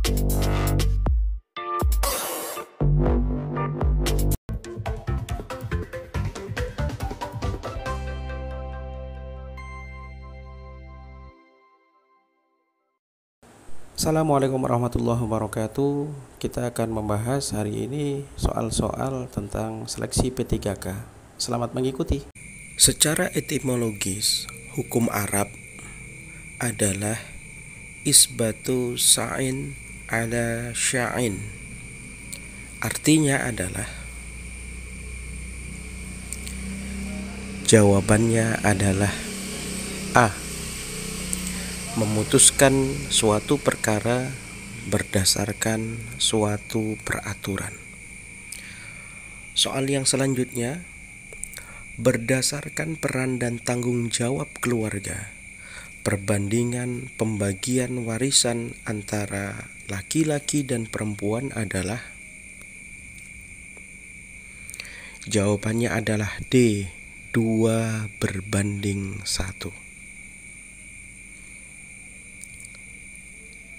Assalamualaikum warahmatullahi wabarakatuh. Kita akan membahas hari ini soal-soal tentang seleksi P3K. Selamat mengikuti. Secara etimologis, hukum Arab adalah isbatu sa'in ala sya'in. Artinya adalah jawabannya adalah A. Memutuskan suatu perkara berdasarkan suatu peraturan. Soal yang selanjutnya, berdasarkan peran dan tanggung jawab keluarga, perbandingan pembagian warisan antara laki-laki dan perempuan adalah, jawabannya adalah D, 2:1.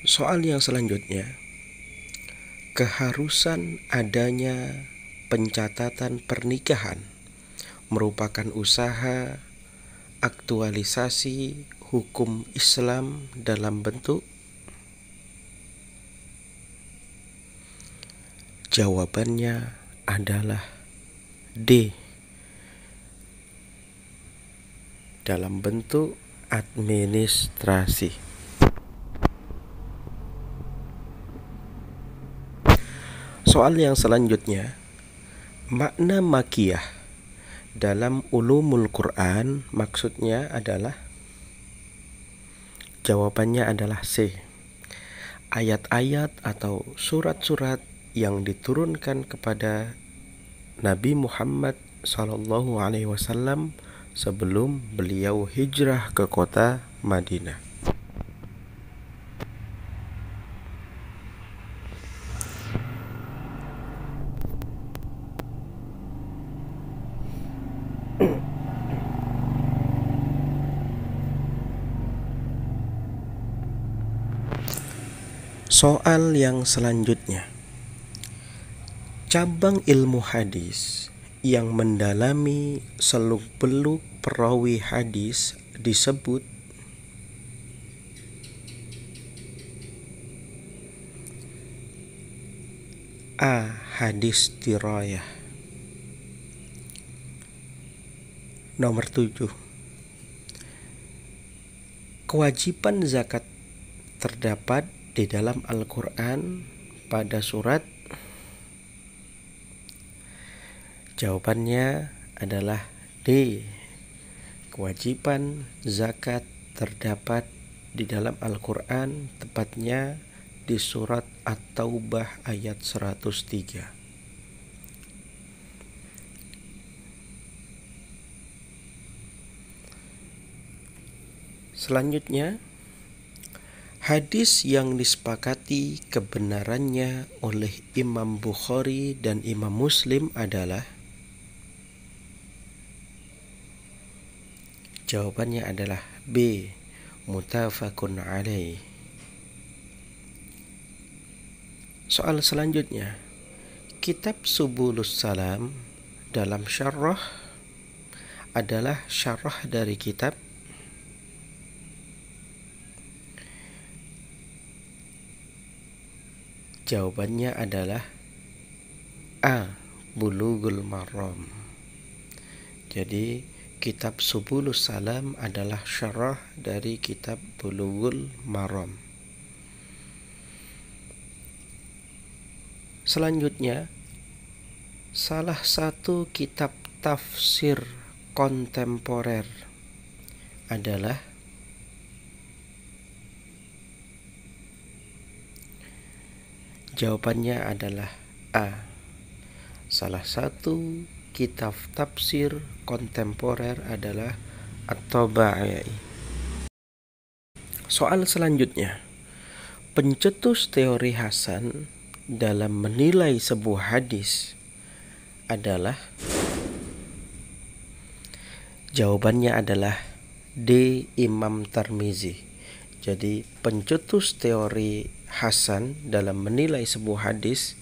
Soal yang selanjutnya, keharusan adanya pencatatan pernikahan merupakan usaha aktualisasi hukum Islam dalam bentuk, jawabannya adalah D, dalam bentuk administrasi. Soal yang selanjutnya, makna makiyah dalam ulumul Quran maksudnya adalah, jawabannya adalah C, ayat-ayat atau surat-surat yang diturunkan kepada Nabi Muhammad SAW sebelum beliau hijrah ke kota Madinah. Soal yang selanjutnya, cabang ilmu hadis yang mendalami seluk-beluk perawi hadis disebut A. Hadis dirayah. Nomor 7, kewajiban zakat terdapat di dalam Al-Quran pada surat, jawabannya adalah D, kewajiban zakat terdapat di dalam Al-Quran, tepatnya di surat At-Taubah ayat 103. Selanjutnya, hadis yang disepakati kebenarannya oleh Imam Bukhari dan Imam Muslim adalah, jawabannya adalah B, muttafaqun alaih. Soal selanjutnya, kitab Subulus Salam dalam syarah adalah syarah dari kitab, jawabannya adalah A, Bulughul Maram. Jadi kitab Subulus Salam adalah syarah dari kitab Bulughul Maram. Selanjutnya, salah satu kitab tafsir kontemporer adalah, jawabannya adalah A, salah satu kitab tafsir kontemporer adalah At-Tabai. Soal selanjutnya, pencetus teori Hasan dalam menilai sebuah hadis adalah, jawabannya adalah D, Imam Tirmizi. Jadi pencetus teori hasan dalam menilai sebuah hadis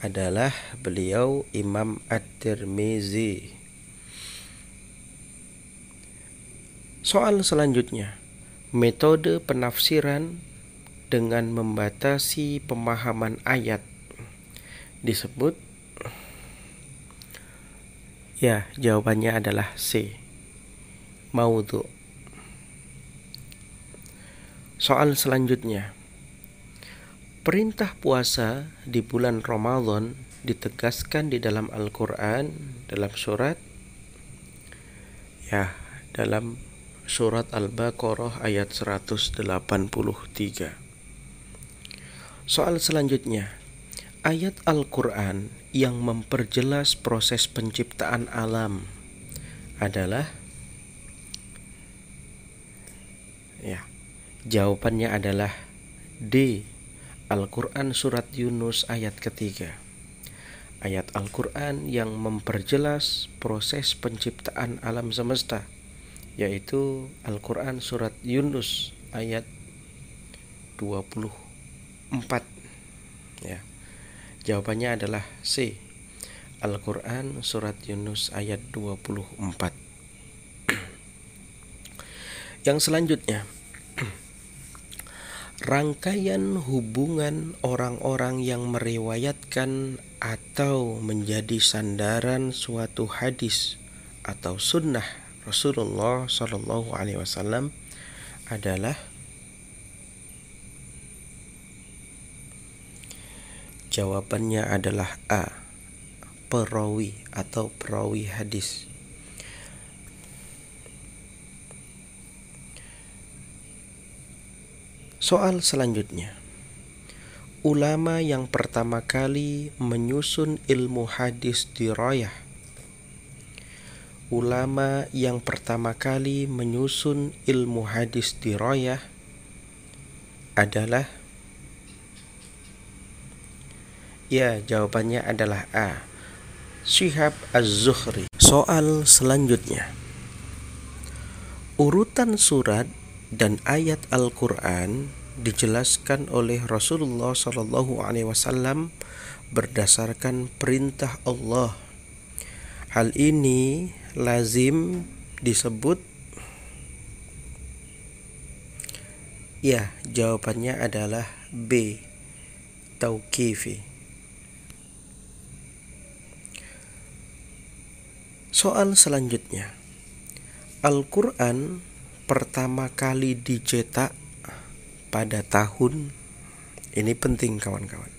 adalah beliau Imam At-Tirmizi. Soal selanjutnya, metode penafsiran dengan membatasi pemahaman ayat disebut? Ya, jawabannya adalah C, maudhu. Soal selanjutnya, perintah puasa di bulan Ramadan ditegaskan di dalam Al-Quran dalam dalam surat Al-Baqarah ayat 183. Soal selanjutnya, ayat Al-Quran yang memperjelas proses penciptaan alam adalah? Jawabannya adalah D, Al-Quran surat Yunus ayat ketiga. Ayat Al-Quran yang memperjelas proses penciptaan alam semesta, yaitu Al-Quran surat Yunus ayat 24. Jawabannya adalah C, Al-Quran surat Yunus ayat 24. Yang selanjutnya, rangkaian hubungan orang-orang yang meriwayatkan atau menjadi sandaran suatu hadis atau sunnah Rasulullah Shallallahu Alaihi Wasallam adalah? Jawabannya adalah A, perawi atau perawi hadis. Soal selanjutnya, ulama yang pertama kali menyusun ilmu hadis dirayah. Ulama yang pertama kali menyusun ilmu hadis dirayah adalah? Ya, jawabannya adalah A, Syihab Az-Zuhri. Soal selanjutnya, urutan surat dan ayat Al-Quran dijelaskan oleh Rasulullah Shallallahu Alaihi Wasallam berdasarkan perintah Allah. Hal ini lazim disebut? Ya, jawabannya adalah B, tauqifi. Soal selanjutnya, Al-Quran pertama kali dicetak pada tahun, ini penting kawan-kawan,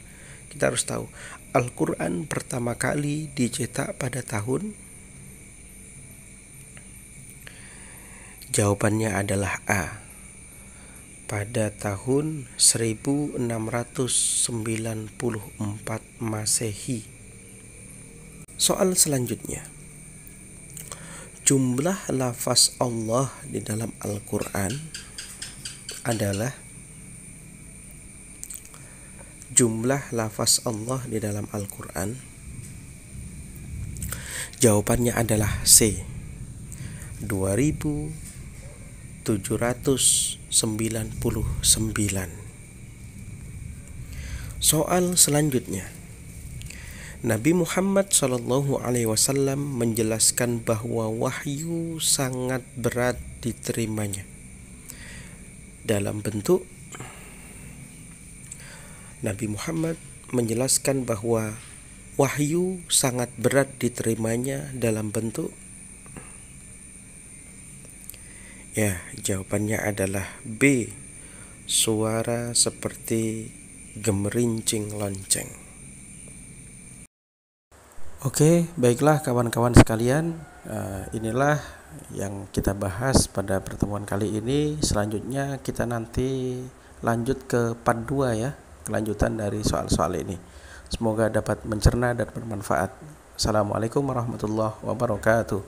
kita harus tahu Al-Quran pertama kali dicetak pada tahun? Jawabannya adalah A, pada tahun 1694 Masehi. Soal selanjutnya, jumlah lafaz Allah di dalam Al-Quran adalah? Jumlah lafaz Allah di dalam Al-Quran, jawabannya adalah C, 2799. Soal selanjutnya, Nabi Muhammad Shallallahu Alaihi Wasallam menjelaskan bahwa wahyu sangat berat diterimanya dalam bentuk? Nabi Muhammad menjelaskan bahwa wahyu sangat berat diterimanya dalam bentuk? Ya, jawabannya adalah B, suara seperti gemerincing lonceng. Oke, baiklah kawan-kawan sekalian, inilah yang kita bahas pada pertemuan kali ini. Selanjutnya kita nanti lanjut ke part 2 ya, kelanjutan dari soal-soal ini. Semoga dapat mencerna dan bermanfaat. Assalamualaikum warahmatullahi wabarakatuh.